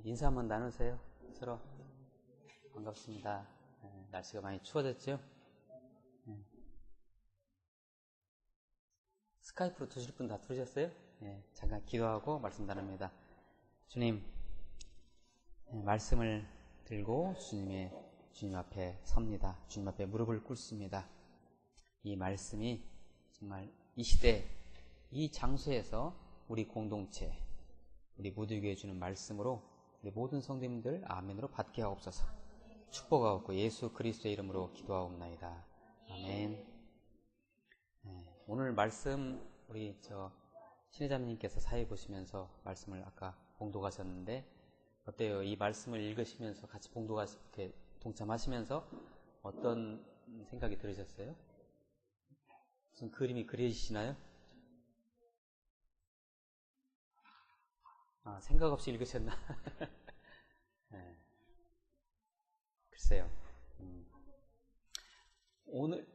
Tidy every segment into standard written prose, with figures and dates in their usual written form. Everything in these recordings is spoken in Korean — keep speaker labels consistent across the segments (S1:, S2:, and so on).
S1: 인사 한번 나누세요. 서로. 반갑습니다. 날씨가 많이 추워졌죠? 스카이프로 두실 분 다 들으셨어요? 잠깐 기도하고 말씀 나눕니다. 주님, 말씀을 들고 주님 앞에 섭니다. 주님 앞에 무릎을 꿇습니다. 이 말씀이 정말 이 시대, 이 장소에서 우리 공동체, 우리 모두에게 주는 말씀으로 우리 모든 성도님들 아멘으로 받게 하옵소서. 축복하옵고 예수 그리스도의 이름으로 기도하옵나이다. 아멘. 오늘 말씀 우리 신혜자매님께서 사회 보시면서 말씀을 아까 봉독하셨는데 어때요? 이 말씀을 읽으시면서 같이 이렇게 동참하시면서 어떤 생각이 들으셨어요? 무슨 그림이 그려지시나요? 생각 없이 읽으셨나? 글쎄요. 오늘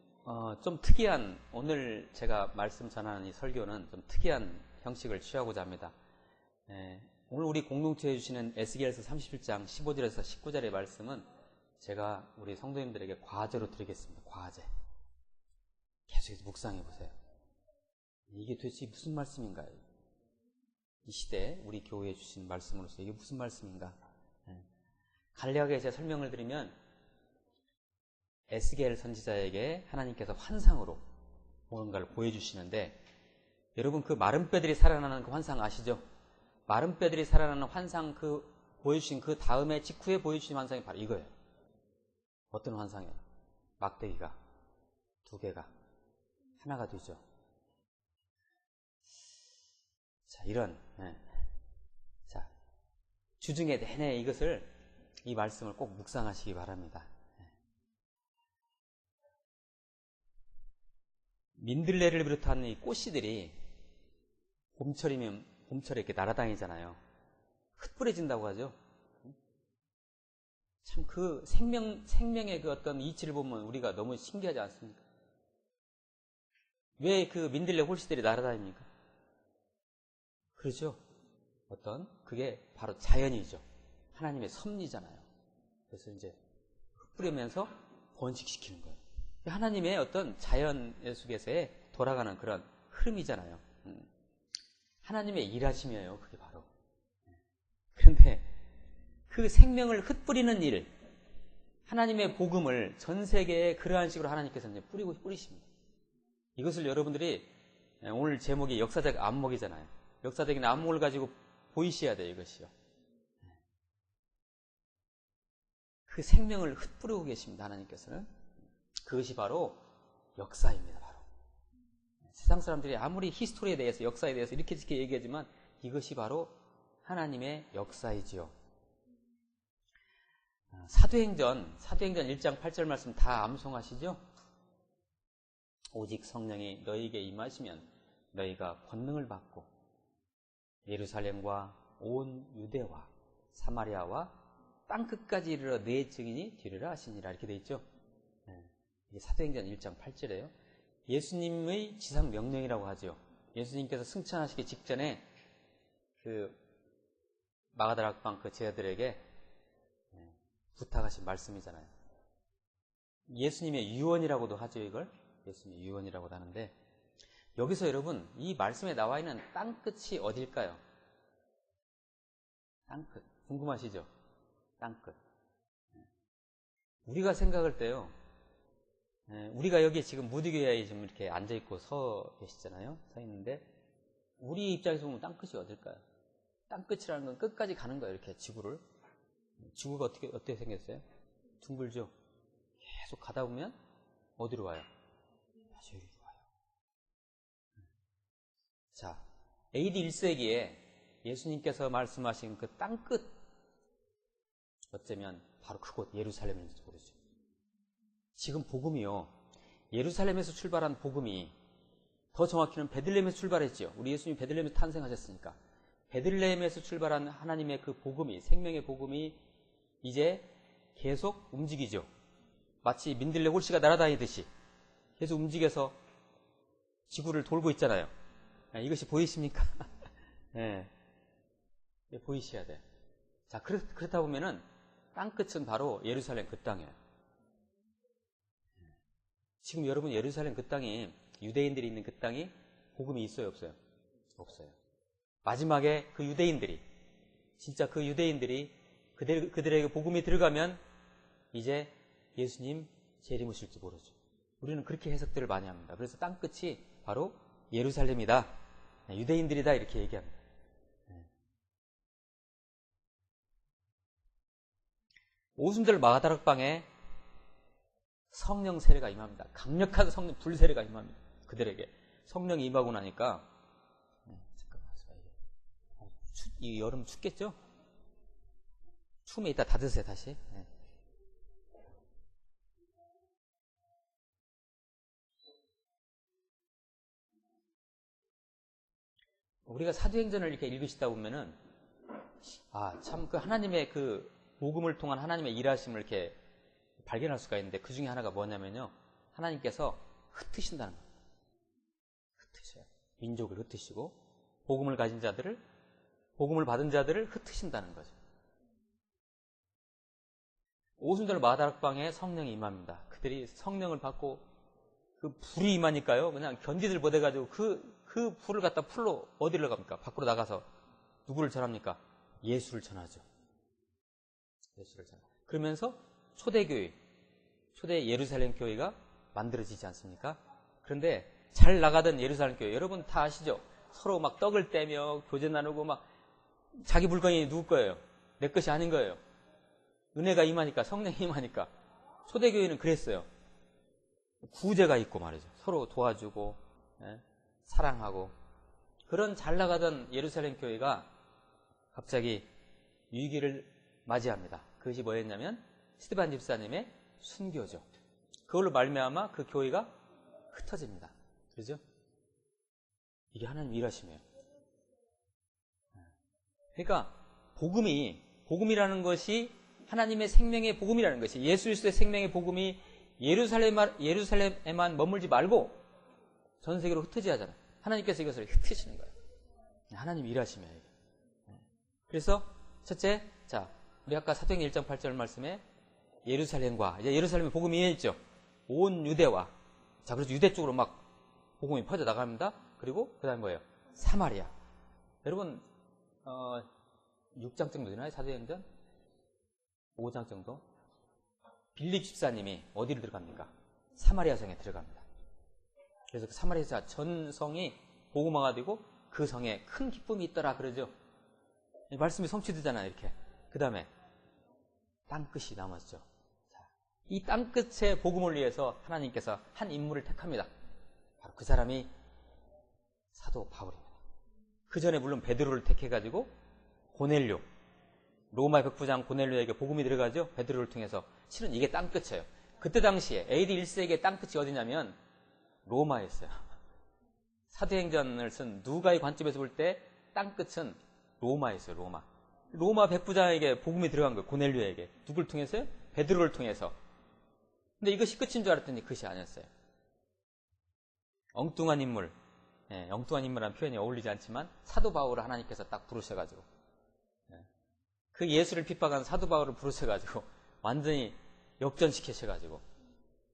S1: 좀 특이한, 오늘 제가 말씀 전하는 이 설교는 좀 특이한 형식을 취하고자 합니다. 오늘 우리 공동체에 주시는 에스겔서 37장 15절에서 19절의 말씀은 제가 우리 성도님들에게 과제로 드리겠습니다. 과제. 계속해서 묵상해 보세요. 이게 도대체 무슨 말씀인가요? 이 시대에 우리 교회에 주신 말씀으로서 이게 무슨 말씀인가? 간략하게 제가 설명을 드리면 에스겔 선지자에게 하나님께서 환상으로 뭔가를 보여주시는데 여러분 그 마른 뼈들이 살아나는 그 환상 아시죠? 마른 뼈들이 살아나는 환상 보여주신 그 다음에 직후에 보여주신 환상이 바로 이거예요. 어떤 환상이에요? 막대기가 2개가 하나가 되죠. 자, 주중에 내내 이 말씀을 꼭 묵상하시기 바랍니다. 민들레를 비롯한 이 꽃씨들이 봄철이면 봄철에 이렇게 날아다니잖아요. 흩뿌려진다고 하죠. 참 그 생명의 그 어떤 이치를 보면 우리가 너무 신기하지 않습니까? 왜 그 민들레 홀씨들이 날아다닙니까? 그렇죠? 그게 바로 자연이죠. 하나님의 섭리잖아요. 그래서 이제 흩뿌리면서 번식시키는 거예요. 하나님의 어떤 자연 속에서의 돌아가는 그런 흐름이잖아요. 하나님의 일하심이에요. 그게 바로. 그런데 그 생명을 흩뿌리는 일, 하나님의 복음을 전 세계에 그러한 식으로 하나님께서 이제 뿌리십니다. 이것을 여러분들이 오늘 제목이 역사적 안목이잖아요. 역사적인 안목을 가지고 보이셔야 돼요. 이것이요. 그 생명을 흩뿌리고 계십니다. 하나님께서는. 그것이 바로 역사입니다. 바로. 세상 사람들이 아무리 히스토리에 대해서 역사에 대해서 이렇게 얘기하지만 이것이 바로 하나님의 역사이지요. 사도행전 1장 8절 말씀 다 암송하시죠? 오직 성령이 너희에게 임하시면 너희가 권능을 받고 예루살렘과 온 유대와 사마리아와 땅끝까지 이르러 내 증인이 되리라 하시니라 이렇게 돼 있죠. 이게 사도행전 1장 8절이에요. 예수님의 지상 명령이라고 하죠. 예수님께서 승천하시기 직전에 그 마가다락방 그 제자들에게 부탁하신 말씀이잖아요. 예수님의 유언이라고도 하죠. 이걸 예수님의 유언이라고도 하는데 여기서 여러분 이 말씀에 나와 있는 땅끝이 어딜까요? 땅끝. 궁금하시죠? 땅끝. 우리가 생각할 때요. 우리가 여기 지금 무디교회에 좀 이렇게 앉아있고 서 계시잖아요. 서 있는데 우리 입장에서 보면 땅끝이 어딜까요? 땅끝이라는 건 끝까지 가는 거예요. 이렇게 지구를. 지구가 어떻게 생겼어요? 둥글죠? 계속 가다 보면 어디로 와요? 다시 여기로 와요. 자, AD 1세기에 예수님께서 말씀하신 그 땅끝 어쩌면 바로 그곳 예루살렘인지 모르죠. 지금 복음이요. 예루살렘에서 출발한 복음이 더 정확히는 베들레헴에서 출발했죠. 우리 예수님이 베들레헴에서 탄생하셨으니까. 베들레헴에서 출발한 하나님의 그 복음이 생명의 복음이 이제 계속 움직이죠. 마치 민들레 홀씨가 날아다니듯이 계속 움직여서 지구를 돌고 있잖아요. 이것이 보이십니까? 네. 보이셔야 돼요. 자, 그렇다 보면은 땅끝은 바로 예루살렘 그 땅이에요. 지금 여러분 예루살렘 그 땅이, 유대인들이 있는 그 땅이 복음이 있어요, 없어요? 없어요. 마지막에 그 유대인들이, 진짜 그 유대인들이 그들에게 복음이 들어가면 이제 예수님 재림오실지 모르죠. 우리는 그렇게 해석들을 많이 합니다. 그래서 땅끝이 바로 예루살렘이다, 유대인들이다, 이렇게 얘기합니다. 오순절 마가다락방에 성령 세례가 임합니다. 강력한 성령 불세례가 임합니다. 그들에게 성령이 임하고 나니까, 이 여름 춥겠죠? 추우면 이따 닫으세요, 다시. 우리가 사도행전을 이렇게 읽으시다 보면은, 참 그 하나님의 그 복음을 통한 하나님의 일하심을 이렇게 발견할 수가 있는데, 그 중에 하나가 뭐냐면요, 하나님께서 흩으신다는 거예요. 흩으셔요. 민족을 흩으시고 복음을 가진 자들을, 복음을 받은 자들을 흩으신다는 거죠. 오순절 마다락방에 성령이 임합니다. 그들이 성령을 받고 그 불이 임하니까요, 그냥 견디들 못해가지고 그 불을 갖다 풀로 어디를 갑니까? 밖으로 나가서 누구를 전합니까? 예수를 전하죠. 예수를 전하죠. 그러면서 초대교회, 초대 예루살렘 교회가 만들어지지 않습니까? 그런데 잘 나가던 예루살렘 교회, 여러분 다 아시죠? 서로 막 떡을 떼며 교제 나누고 막 자기 물건이 누구 거예요? 내 것이 아닌 거예요. 은혜가 임하니까, 성령이 임하니까. 초대교회는 그랬어요. 구제가 있고 말이죠. 서로 도와주고, 사랑하고. 그런 잘 나가던 예루살렘 교회가 갑자기 위기를 맞이합니다. 그것이 뭐였냐면 스데반 집사님의 순교죠. 그걸로 말미암아 그 교회가 흩어집니다. 그렇죠? 이게 하나님 일하심이에요. 그러니까 복음이라는 것이 하나님의 생명의 복음이라는 것이, 예수 그리스도의 생명의 복음이 예루살렘에만 머물지 말고 전 세계로 흩어져야 하잖아요. 하나님께서 이것을 흩으시는 거예요. 하나님 일하심이에요. 그래서 첫째, 자, 우리 아까 사도행전 1장 8절 말씀에 예루살렘과, 이제 예루살렘에 복음이 임했죠. 온 유대와, 자, 그래서 유대 쪽으로 막 복음이 퍼져 나갑니다. 그리고 그 다음에 뭐예요? 사마리아. 여러분 6장 정도 되나요? 사도행전 5장 정도. 빌립 집사님이 어디를 들어갑니까? 사마리아 성에 들어갑니다. 그래서 그 사마리아 전 성이 복음화가 되고 그 성에 큰 기쁨이 있더라 그러죠. 말씀이 성취되잖아요, 이렇게. 그 다음에 땅끝이 남았죠. 이 땅끝의 복음을 위해서 하나님께서 한 인물을 택합니다. 바로 그 사람이 사도 바울입니다. 그 전에 물론 베드로를 택해가지고 고넬료, 로마의 백부장 고넬료에게 복음이 들어가죠. 베드로를 통해서. 실은 이게 땅끝이에요. 그때 당시에 AD 1세기의 땅끝이 어디냐면 로마였어요. 사도행전을 쓴 누가의 관점에서 볼 때 땅끝은 로마였어요. 로마 백부장에게 복음이 들어간 거예요. 고넬료에게. 누굴 통해서요? 베드로를 통해서. 근데 이것이 끝인 줄 알았더니 그것이 아니었어요. 엉뚱한 인물, 엉뚱한 인물이라는 표현이 어울리지 않지만 사도 바울을 하나님께서 딱 부르셔가지고, 그 예수를 핍박한 사도 바울을 부르셔가지고 완전히 역전시키셔가지고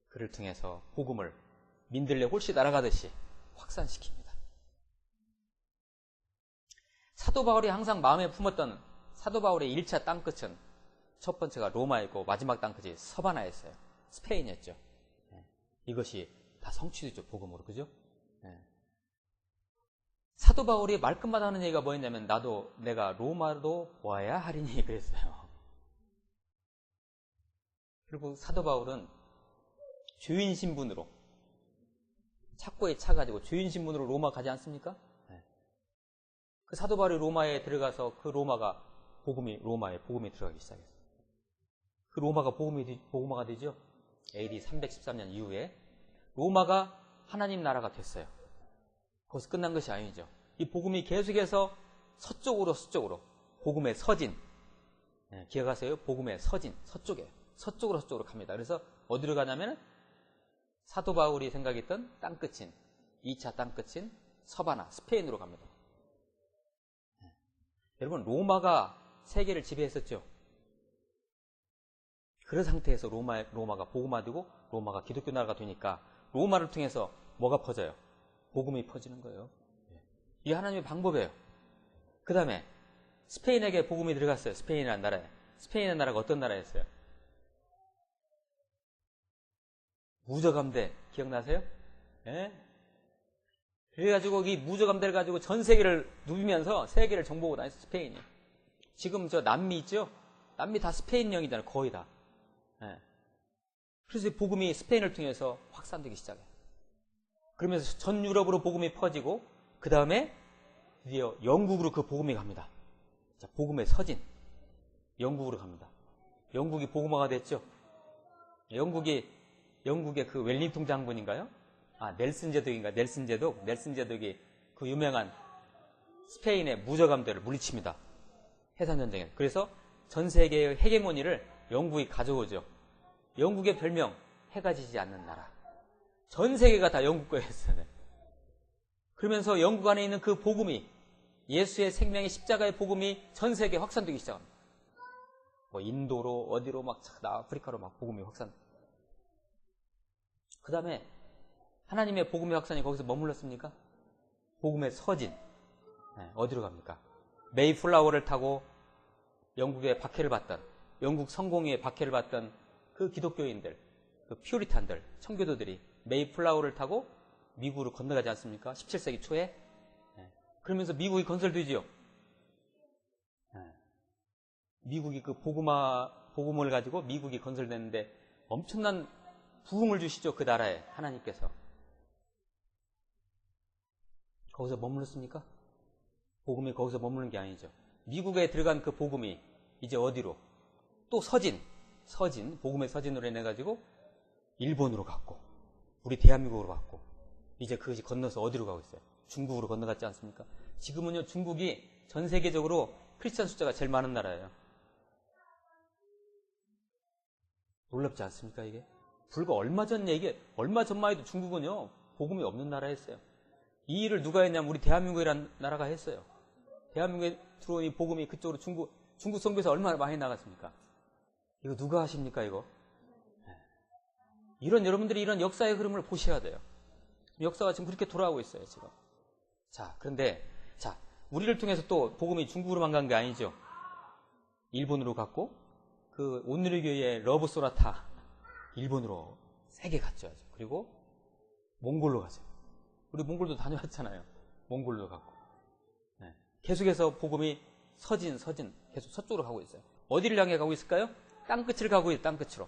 S1: 그를 통해서 복음을 민들레 홀씨 날아가듯이 확산시킵니다. 사도 바울이 항상 마음에 품었던 사도 바울의 1차 땅끝은 첫 번째가 로마였고 마지막 땅끝이 서바나였어요. 스페인이었죠. 이것이 다 성취되죠. 복음으로. 그죠? 사도 바울이 말끝마다 하는 얘기가 뭐였냐면 내가 로마도 와야 하리니 그랬어요. 그리고 사도 바울은 죄인 신분으로, 착고에 차가지고 죄인 신분으로 로마 가지 않습니까? 그 사도 바울이 로마에 들어가서 그 로마에 복음이 들어가기 시작했어요. 그 로마가 복음화가 되죠. AD 313년 이후에 로마가 하나님 나라가 됐어요. 거기서 끝난 것이 아니죠. 이 복음이 계속해서 서쪽으로 복음의 서진, 기억하세요? 복음의 서진, 서쪽으로 갑니다. 그래서 어디로 가냐면 사도 바울이 생각했던 땅끝인 2차 땅끝인 서바나, 스페인으로 갑니다. 여러분, 로마가 세계를 지배했었죠. 그런 상태에서 로마가 복음화되고 로마가 기독교 나라가 되니까 로마를 통해서 뭐가 퍼져요? 복음이 퍼지는 거예요. 이게 하나님의 방법이에요. 그 다음에 스페인에게 복음이 들어갔어요. 스페인이라는 나라에. 스페인이라는 나라가 어떤 나라였어요? 무저감대 기억나세요? 예? 그래가지고 이 무저감대를 가지고 전 세계를 누비면서 세계를 정복하고 다녔어요. 스페인이. 지금 저 남미 있죠? 남미 다 스페인령이잖아요. 거의 다. 예. 그래서 복음이 스페인을 통해서 확산되기 시작해요. 그러면서 전 유럽으로 복음이 퍼지고 그 다음에 드디어 영국으로 그 복음이 갑니다. 자, 복음의 서진. 영국으로 갑니다. 영국이 복음화가 됐죠. 영국의 그 웰링턴 장군인가요? 넬슨 제독인가? 넬슨 제독이 그 유명한 스페인의 무저감대를 물리칩니다. 해산전쟁에. 그래서 전 세계의 헤게모니를 영국이 가져오죠. 영국의 별명, 해가 지지 않는 나라. 전 세계가 다 영국 거였어요. 그러면서 영국 안에 있는 그 복음이, 예수의 생명의 십자가의 복음이 전 세계에 확산되기 시작합니다. 뭐 인도로 어디로 막 아프리카로 막 복음이 확산. 그 다음에 하나님의 복음의 확산이 거기서 머물렀습니까? 복음의 서진. 어디로 갑니까? 메이플라워를 타고 영국의 박해를 받던, 영국 성공회의 박해를 받던 그 기독교인들, 그 퓨리탄들, 청교도들이 메이플라워를 타고 미국으로 건너가지 않습니까? 17세기 초에. 그러면서 미국이 건설되지요. 미국이 그 복음을 가지고 미국이 건설됐는데 엄청난 부흥을 주시죠. 그 나라에 하나님께서. 거기서 머물렀습니까? 복음이 거기서 머무는 게 아니죠. 미국에 들어간 그 복음이 이제 어디로? 또 복음의 서진으로 인해가지고 일본으로 갔고, 우리 대한민국으로 갔고, 이제 그것이 건너서 어디로 가고 있어요? 중국으로 건너갔지 않습니까? 지금은요, 중국이 전 세계적으로 크리스찬 숫자가 제일 많은 나라예요. 놀랍지 않습니까, 이게? 불과 얼마 전만 해도 중국은요, 복음이 없는 나라였어요. 이 일을 누가 했냐면 우리 대한민국이라는 나라가 했어요. 대한민국에 들어온 이 복음이 그쪽으로 중국 선교에서 얼마나 많이 나갔습니까? 이거 누가 하십니까, 이거? 여러분들이 이런 역사의 흐름을 보셔야 돼요. 역사가 지금 그렇게 돌아가고 있어요, 지금. 자, 그런데, 우리를 통해서 또 복음이 중국으로만 간 게 아니죠. 일본으로 갔고, 그 온누리교회의 러브 소나타, 일본으로 세게 갔죠. 그리고 몽골로 가죠. 우리 몽골도 다녀왔잖아요. 몽골로 갔고. 계속해서 복음이 서진, 계속 서쪽으로 가고 있어요. 어디를 향해 가고 있을까요? 땅끝을 가고 있어요, 땅끝으로.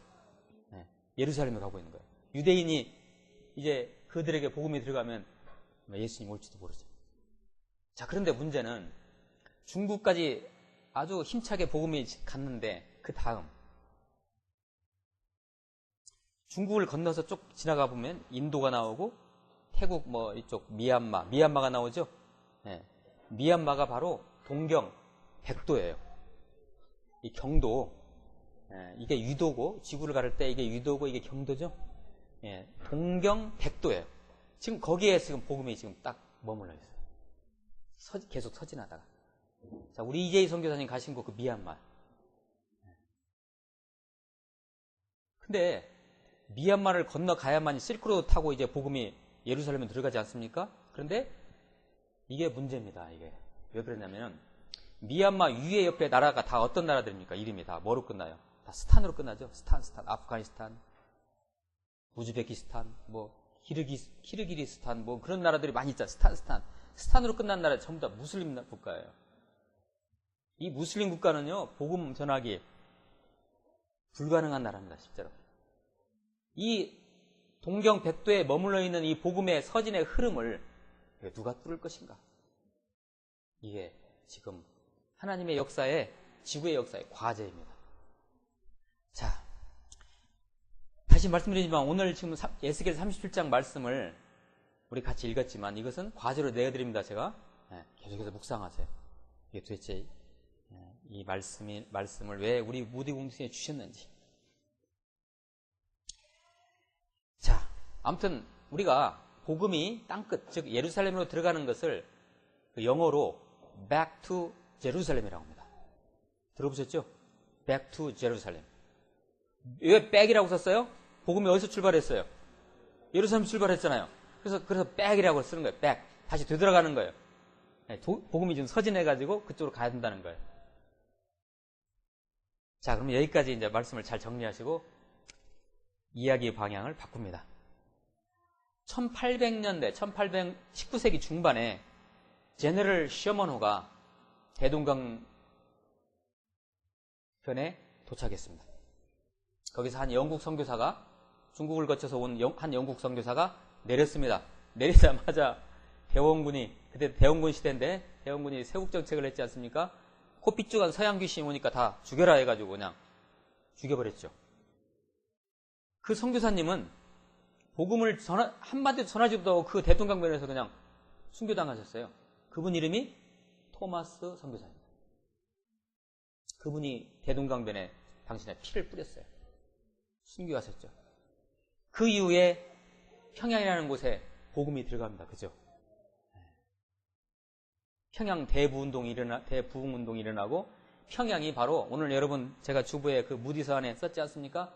S1: 예루살렘에 가고 있는 거예요. 유대인이 이제 그들에게 복음이 들어가면 예수님 올지도 모르죠. 자, 그런데 문제는 중국까지 아주 힘차게 복음이 갔는데 그 다음 중국을 건너서 쭉 지나가 보면 인도가 나오고 태국 이쪽 미얀마가 나오죠. 미얀마가 바로 동경 백도예요. 이 경도, 이게 유도고, 지구를 가를 때 이게 유도고 이게 경도죠. 동경 백도예요. 지금 거기에 지금 복음이 지금 딱 머물러 있어요. 계속 서진하다가. 자, 우리 이재희 선교사님 가신 곳 그 미얀마. 근데 미얀마를 건너가야만 실크로드 타고 이제 복음이 예루살렘에 들어가지 않습니까? 그런데 이게 문제입니다. 이게 왜 그러냐면 미얀마 위에 옆에 나라가 다 어떤 나라들입니까? 이름이 다 뭐로 끝나요? 다 스탄으로 끝나죠. 스탄, 아프가니스탄, 우즈베키스탄, 키르기스탄 그런 나라들이 많이 있잖아요. 스탄으로 끝난 나라 전부 다 무슬림 국가예요. 이 무슬림 국가는요, 복음 전하기 불가능한 나라입니다, 실제로. 이 동경 백도에 머물러 있는 이 복음의 서진의 흐름을 누가 뚫을 것인가? 이게 지금 하나님의 역사에, 지구의 역사의 과제입니다. 자, 다시 말씀드리지만 오늘 지금 에스겔 37장 말씀을 우리 같이 읽었지만 이것은 과제로 내어드립니다. 제가 계속해서 묵상하세요. 이게 도대체 이 말씀을 왜 우리 무디 공동체에 주셨는지. 자, 아무튼 우리가 복음이 땅끝, 즉 예루살렘으로 들어가는 것을 그 영어로 back to Jerusalem이라고 합니다. 들어보셨죠? Back to Jerusalem. 왜 back이라고 썼어요? 복음이 어디서 출발했어요? 예루살렘 출발했잖아요. 그래서 back이라고 쓰는 거예요. back. 다시 되돌아가는 거예요. 복음이 좀 서진해가지고 그쪽으로 가야 된다는 거예요. 자, 그럼 여기까지 이제 말씀을 잘 정리하시고 이야기의 방향을 바꿉니다. 1800년대, 19세기 중반에 제너럴 셔먼호가 대동강 편에 도착했습니다. 거기서 한 영국 선교사가, 중국을 거쳐서 온 한 영국 선교사가 내렸습니다. 내리자마자 대원군이, 그때 대원군 시대인데 대원군이 세국 정책을 했지 않습니까? 코피쭉한 서양 귀신이 오니까 다 죽여라 해가지고 그냥 죽여버렸죠. 그 선교사님은 복음을 한마디도 전하지도 않고 그 대동강변에서 그냥 순교당하셨어요. 그분 이름이 토마스 선교사입니다. 그분이 대동강변에 당신의 피를 뿌렸어요. 순교하셨죠. 그 이후에 평양이라는 곳에 복음이 들어갑니다. 그죠? 평양 대부운동이 일어나고 평양이 바로 오늘 여러분 제가 주부에 그 무디서 안에 썼지 않습니까?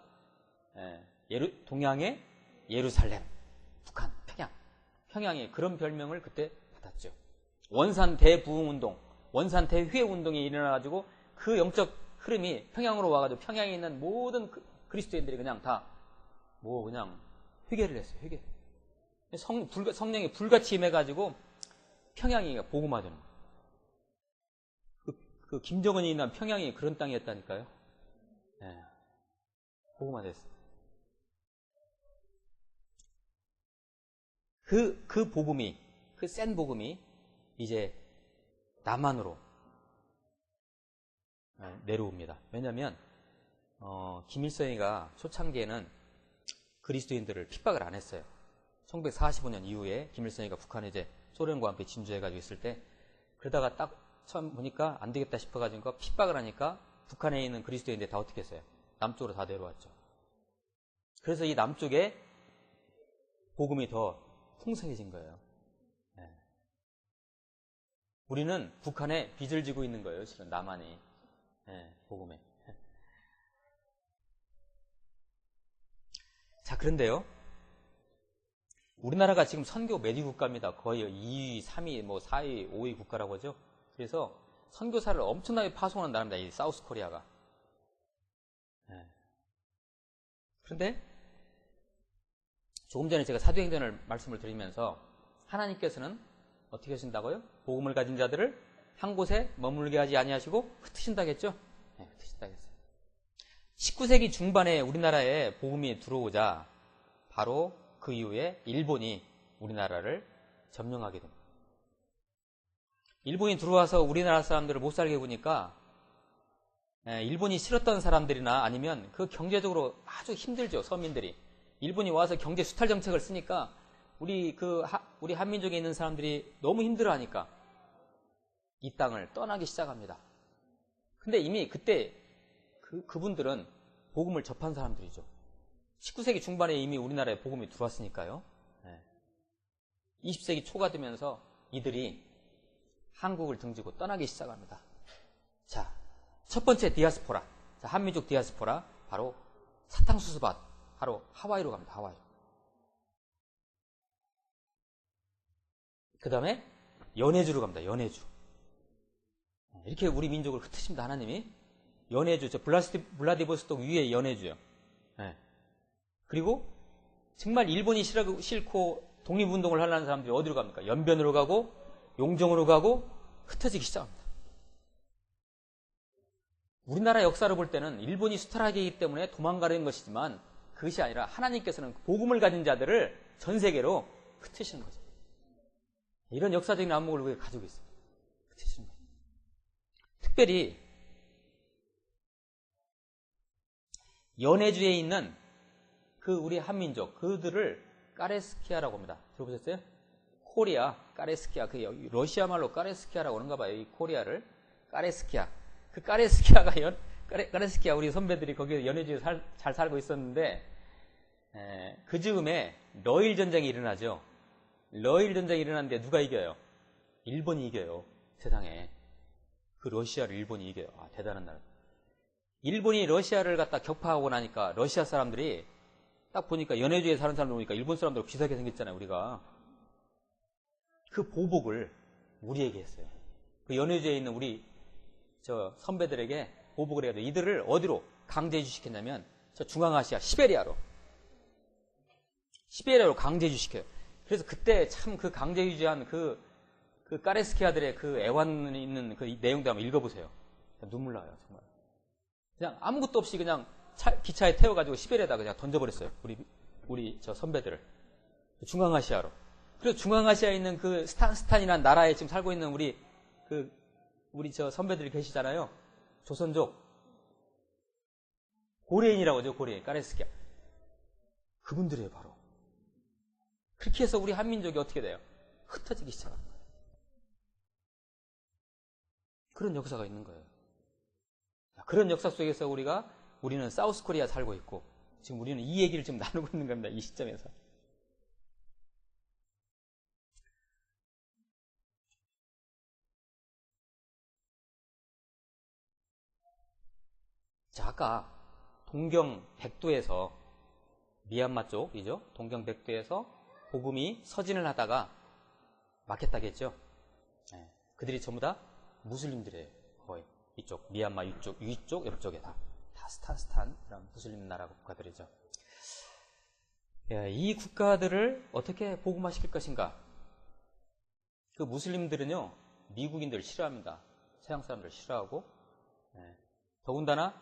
S1: 동양의 예루살렘, 북한, 평양이 그런 별명을 그때 받았죠. 원산 대부흥운동, 원산 대회운동이 일어나가지고 그 영적 흐름이 평양으로 와가지고 평양에 있는 모든 그리스도인들이 그냥 다 그냥 회개를 했어요. 회개. 성령이 불같이 임해가지고 평양이 복음화되는 거예요. 그 김정은이 있는 평양이 그런 땅이었다니까요. 네. 복음화됐어요. 그 복음이, 그 센 복음이 이제 남한으로 내려옵니다. 왜냐하면 김일성이가 초창기에는 그리스도인들을 핍박을 안 했어요. 1945년 이후에 김일성이가 북한에 이제 소련과 함께 진주해가지고 있을 때, 그러다가 딱 처음 보니까 안 되겠다 싶어가지고 핍박을 하니까 북한에 있는 그리스도인들 다 어떻게 했어요? 남쪽으로 다 내려왔죠. 그래서 이 남쪽에 복음이 더 풍성해진 거예요. 네. 우리는 북한에 빚을 지고 있는 거예요. 실은 남한이. 네, 복음에. 자, 그런데요. 우리나라가 지금 선교 몇 위 국가입니다. 거의 2위, 3위, 4위, 5위 국가라고 하죠. 그래서 선교사를 엄청나게 파송하는 나라입니다. 이 사우스 코리아가. 네. 그런데 조금 전에 제가 사도행전을 말씀을 드리면서 하나님께서는 어떻게 하신다고요? 복음을 가진 자들을 한 곳에 머물게 하지 아니하시고 흩으신다겠죠? 네, 흩으신다겠어요. 19세기 중반에 우리나라에 복음이 들어오자 바로 그 이후에 일본이 우리나라를 점령하게 됩니다. 일본이 들어와서 우리나라 사람들을 못 살게 보니까 일본이 싫었던 사람들이나 아니면 그 경제적으로 아주 힘들죠. 서민들이. 일본이 와서 경제 수탈 정책을 쓰니까 우리 한민족에 있는 사람들이 너무 힘들어하니까 이 땅을 떠나기 시작합니다. 근데 이미 그때 그분들은 복음을 접한 사람들이죠. 19세기 중반에 이미 우리나라에 복음이 들어왔으니까요. 20세기 초가 되면서 이들이 한국을 등지고 떠나기 시작합니다. 자, 첫 번째 디아스포라. 자, 한민족 디아스포라. 바로 사탕수수밭. 바로 하와이로 갑니다. 하와이. 그 다음에 연해주로 갑니다. 연해주. 이렇게 우리 민족을 흩으십니다. 하나님이. 연해주. 저 블라디보스톡 위에 연해주요. 네. 그리고 정말 일본이 싫고 독립운동을 하려는 사람들이 어디로 갑니까? 연변으로 가고 용정으로 가고 흩어지기 시작합니다. 우리나라 역사를 볼 때는 일본이 수탈하기 때문에 도망가는 것이지만 그것이 아니라 하나님께서는 복음을 가진 자들을 전 세계로 흩으시는 거죠. 이런 역사적인 안목을 우리가 가지고 있습니다. 흩으시는 거죠. 특별히 연해주에 있는 그 우리 한민족, 그들을 까레스키아라고 합니다. 들어보셨어요? 코리아, 까레스키아. 그 러시아 말로 까레스키아라고 하는가 봐요. 이 코리아를. 까레스키아. 그 까레스키아 우리 선배들이 거기 연해주에 잘 살고 있었는데, 그 즈음에 러일 전쟁이 일어나죠. 러일 전쟁이 일어났는데 누가 이겨요? 일본이 이겨요. 세상에. 그 러시아를 일본이 이겨요. 아, 대단한 나라. 일본이 러시아를 갖다 격파하고 나니까 러시아 사람들이 딱 보니까 연해주에 사는 사람들 보니까 일본 사람들 비슷하게 생겼잖아요, 우리가. 그 보복을 우리에게 했어요. 그 연해주에 있는 우리 저 선배들에게 보복을 해야 돼. 이들을 어디로 강제 이주시켰냐면 저 중앙아시아 시베리아로 강제 이주시켜요. 그래서 그때 참 그 강제 이주한 그 까레스키아들의 그 애환 있는 그 내용도 한번 읽어보세요. 눈물 나요, 정말. 그냥 아무것도 없이 그냥 기차에 태워가지고 시베리아에다 그냥 던져버렸어요. 우리 저 선배들을. 중앙아시아로. 그래서 중앙아시아에 있는 그 스탄이라는 나라에 지금 살고 있는 우리 저 선배들이 계시잖아요. 조선족. 고레인이라고 하죠, 고레인. 까레스키아. 그분들이에요, 바로. 그렇게 해서 우리 한민족이 어떻게 돼요? 흩어지기 시작합니다. 그런 역사가 있는 거예요. 그런 역사 속에서 우리는 사우스 코리아 살고 있고, 지금 우리는 이 얘기를 지금 나누고 있는 겁니다. 이 시점에서. 자, 아까 동경 백도에서, 미얀마 쪽이죠. 동경 백도에서 복음이 서진을 하다가 막혔다겠죠. 네. 그들이 전부 다 무슬림들이에요. 거의 이쪽 미얀마 위쪽 옆쪽에 다 스탄 이런 무슬림 나라 국가들이죠. 이 국가들을 어떻게 복음화시킬 것인가? 그 무슬림들은요, 미국인들 싫어합니다. 서양 사람들 싫어하고, 더군다나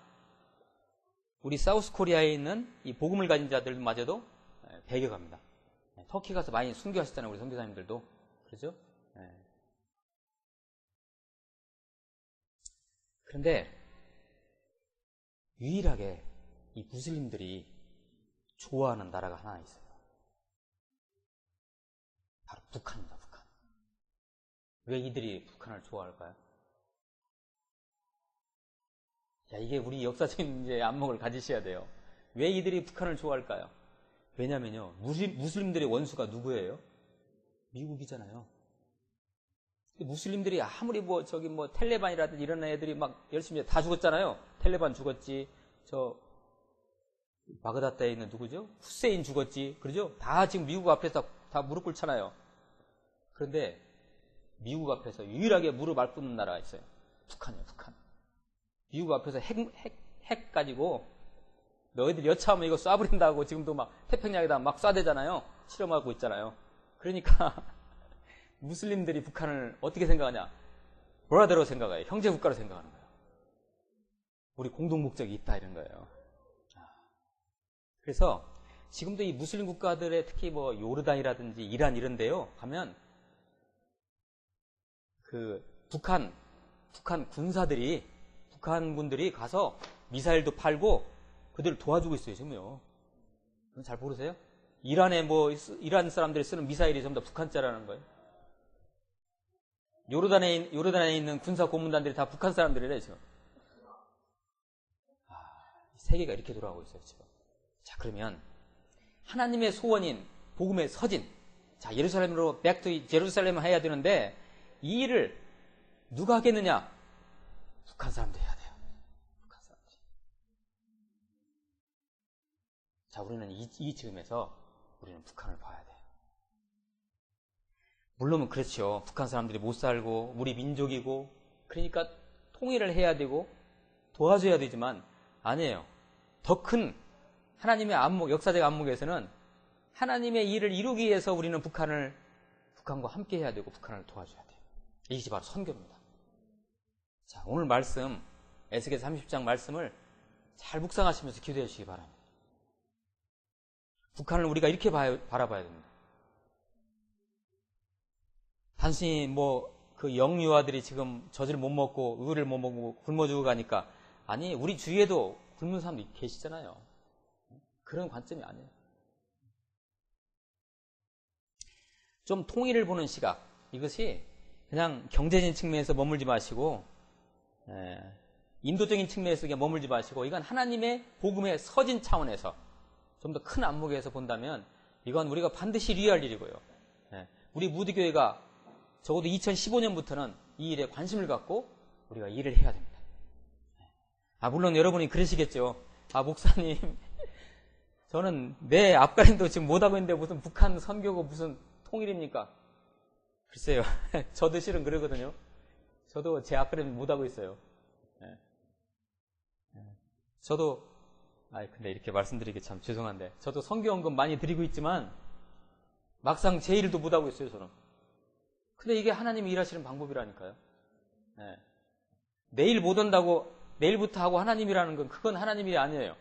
S1: 우리 사우스 코리아에 있는 이 복음을 가진 자들마저도 배격합니다. 터키 가서 많이 순교하셨잖아요, 우리 선교사님들도. 그렇죠? 그런데 유일하게 이 무슬림들이 좋아하는 나라가 하나 있어요. 바로 북한입니다, 북한. 왜 이들이 북한을 좋아할까요? 자, 이게 우리 역사적인 이제 안목을 가지셔야 돼요. 왜 이들이 북한을 좋아할까요? 왜냐면요, 무슬림들의 원수가 누구예요? 미국이잖아요. 무슬림들이 아무리 텔레반이라든지 이런 애들이 막 열심히 다 죽었잖아요. 텔레반 죽었지, 바그다드에 있는 누구죠? 후세인 죽었지, 그러죠? 다 지금 미국 앞에서 다 무릎 꿇잖아요. 그런데 미국 앞에서 유일하게 무릎 안 꿇는 나라가 있어요. 북한이에요, 북한. 미국 앞에서 핵 가지고 너희들 여차하면 이거 쏴버린다고 지금도 막 태평양에다 막 쏴대잖아요. 실험하고 있잖아요. 그러니까 무슬림들이 북한을 어떻게 생각하냐? 브라더로 생각해요. 형제 국가로 생각하는 거예요. 우리 공동 목적이 있다 이런 거예요. 그래서 지금도 이 무슬림 국가들의 특히 요르단이라든지 이란 이런데요 가면 그 북한 군들이 가서 미사일도 팔고 그들을 도와주고 있어요, 지금요. 잘 모르세요? 이란 사람들이 쓰는 미사일이 전부 다 북한자라는 거예요. 요르단에 있는 군사 고문단들이 다 북한 사람들이래, 지금. 세계가 이렇게 돌아가고 있어요, 지금. 자, 그러면 하나님의 소원인 복음의 서진. 자, 예루살렘으로 백투 제루살렘을 해야 되는데 이 일을 누가 하겠느냐? 북한 사람들이 해야 돼요. 북한 사람들이. 자, 우리는 이 즈음에서 우리는 북한을 봐야 돼요. 물론 그렇죠. 북한 사람들이 못 살고 우리 민족이고 그러니까 통일을 해야 되고 도와줘야 되지만 아니에요. 더 큰 하나님의 안목, 역사적 안목에서는 하나님의 일을 이루기 위해서 우리는 북한과 함께 해야 되고 북한을 도와줘야 돼요. 이것이 바로 선교입니다. 자, 오늘 말씀 에스겔 30장 말씀을 잘 묵상하시면서 기도해 주시기 바랍니다. 북한을 우리가 이렇게 바라봐야 됩니다. 단순히 그 영유아들이 지금 젖을 못 먹고 우유를 못 먹고 굶어 죽어가니까 아니 우리 주위에도 굶는 사람도 계시잖아요. 그런 관점이 아니에요. 좀 통일을 보는 시각, 이것이 그냥 경제적인 측면에서 머물지 마시고 인도적인 측면에서 그냥 머물지 마시고 이건 하나님의 복음의 서진 차원에서 좀 더 큰 안목에서 본다면 이건 우리가 반드시 이루어야 할 일이고요. 우리 무드교회가 적어도 2015년부터는 이 일에 관심을 갖고 우리가 일을 해야 됩니다. 물론 여러분이 그러시겠죠. 목사님, 저는 내 앞가림도 지금 못하고 있는데 무슨 북한 선교고 무슨 통일입니까? 글쎄요. 저도 실은 그러거든요. 저도 제 앞가림 못하고 있어요. 저도, 근데 이렇게 말씀드리기 참 죄송한데, 저도 선교헌금 많이 드리고 있지만, 막상 제 일도 못하고 있어요, 저는. 근데 이게 하나님이 일하시는 방법이라니까요. 내일 못 온다고, 내일부터 하고 하나님이라는 건, 그건 하나님 일이 아니에요.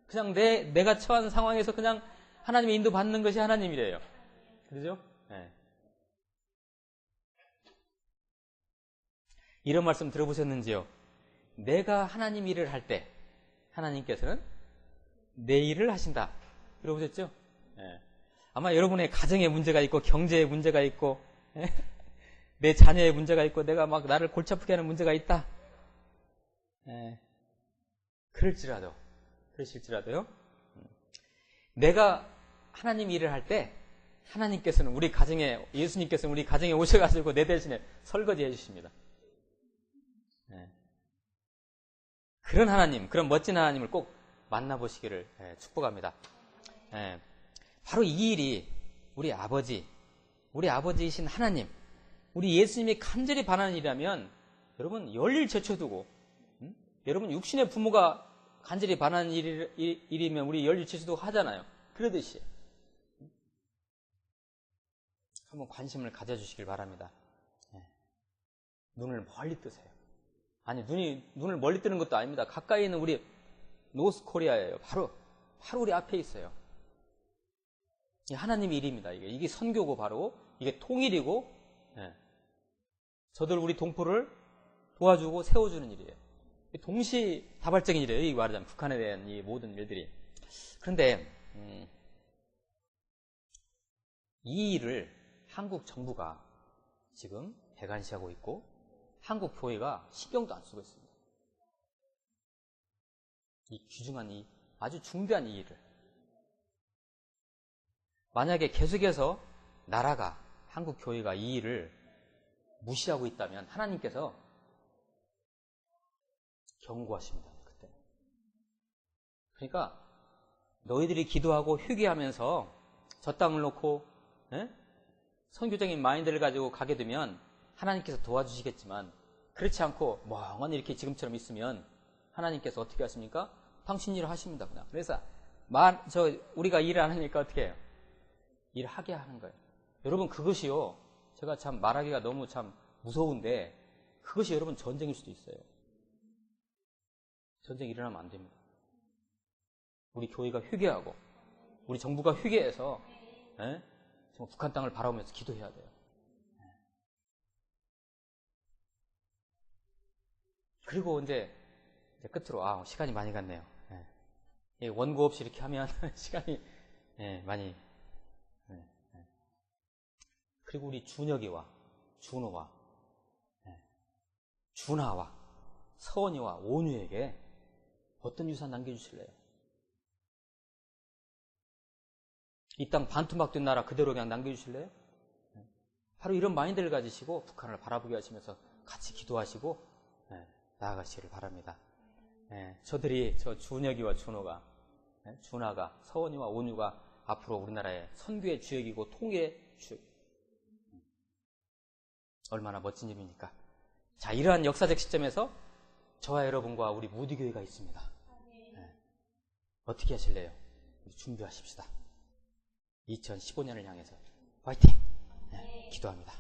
S1: 그냥 내가 처한 상황에서 그냥 하나님의 인도 받는 것이 하나님이래요. 그러죠? 이런 말씀 들어보셨는지요? 내가 하나님 일을 할 때, 하나님께서는 내 일을 하신다. 들어보셨죠? 아마 여러분의 가정에 문제가 있고, 경제에 문제가 있고, 내 자녀의 문제가 있고, 내가 막 나를 골치 아프게 하는 문제가 있다. 그러실지라도요. 내가 하나님 일을 할 때, 하나님께서는 우리 가정에, 예수님께서는 우리 가정에 오셔가지고 내 대신에 설거지 해주십니다. 그런 하나님, 그런 멋진 하나님을 꼭 만나보시기를 축복합니다. 바로 이 일이 우리 아버지이신 하나님, 우리 예수님이 간절히 바라는 일이라면 여러분 열일 제쳐두고, 여러분 육신의 부모가 간절히 바라는 일이면 우리 열일 제쳐두고 하잖아요. 그러듯이 한번 관심을 가져주시길 바랍니다. 눈을 멀리 뜨세요. 아니, 눈을 멀리 뜨는 것도 아닙니다. 가까이 있는 우리 노스 코리아예요. 바로 우리 앞에 있어요. 이게 하나님의 일입니다. 이게 선교고 바로 이게 통일이고, 저들 우리 동포를 도와주고 세워주는 일이에요. 동시다발적인 일이에요. 이 말하자면 북한에 대한 이 모든 일들이. 그런데 이 일을 한국 정부가 지금 대관시하고 있고 한국 교회가 신경도 안 쓰고 있습니다. 이 귀중한 아주 중대한 이 일을. 만약에 계속해서 나라가, 한국 교회가 이 일을 무시하고 있다면 하나님께서 경고하십니다. 그때. 그러니까 너희들이 기도하고 회개하면서 저 땅을 놓고 선교적인 마인드를 가지고 가게 되면 하나님께서 도와주시겠지만, 그렇지 않고 멍하니 이렇게 지금처럼 있으면 하나님께서 어떻게 하십니까? 당신 일을 하십니다. 그냥. 그래서 우리가 일을 안 하니까 어떻게 해요? 일하게 하는 거예요. 여러분, 그것이요, 제가 참 말하기가 너무 참 무서운데, 그것이 여러분 전쟁일 수도 있어요. 전쟁이 일어나면 안 됩니다. 우리 교회가 회개하고 우리 정부가 회개해서 정말 북한 땅을 바라보면서 기도해야 돼요. 그리고 이제 끝으로 시간이 많이 갔네요. 원고 없이 이렇게 하면 시간이 많이. 그리고 우리 준혁이와 준호와 준하와 서원이와 온유에게 어떤 유산 남겨주실래요? 이 땅 반토막 된 나라 그대로 그냥 남겨주실래요? 바로 이런 마인드를 가지시고 북한을 바라보게 하시면서 같이 기도하시고 나아가시기를 바랍니다. 저 준혁이와 준호가, 준하가, 서원이와 온유가 앞으로 우리나라의 선교의 주역이고 통일의 주역. 얼마나 멋진 일입니까? 자, 이러한 역사적 시점에서 저와 여러분과 우리 무디교회가 있습니다. 어떻게 하실래요? 우리 준비하십시다. 2015년을 향해서 화이팅! 기도합니다.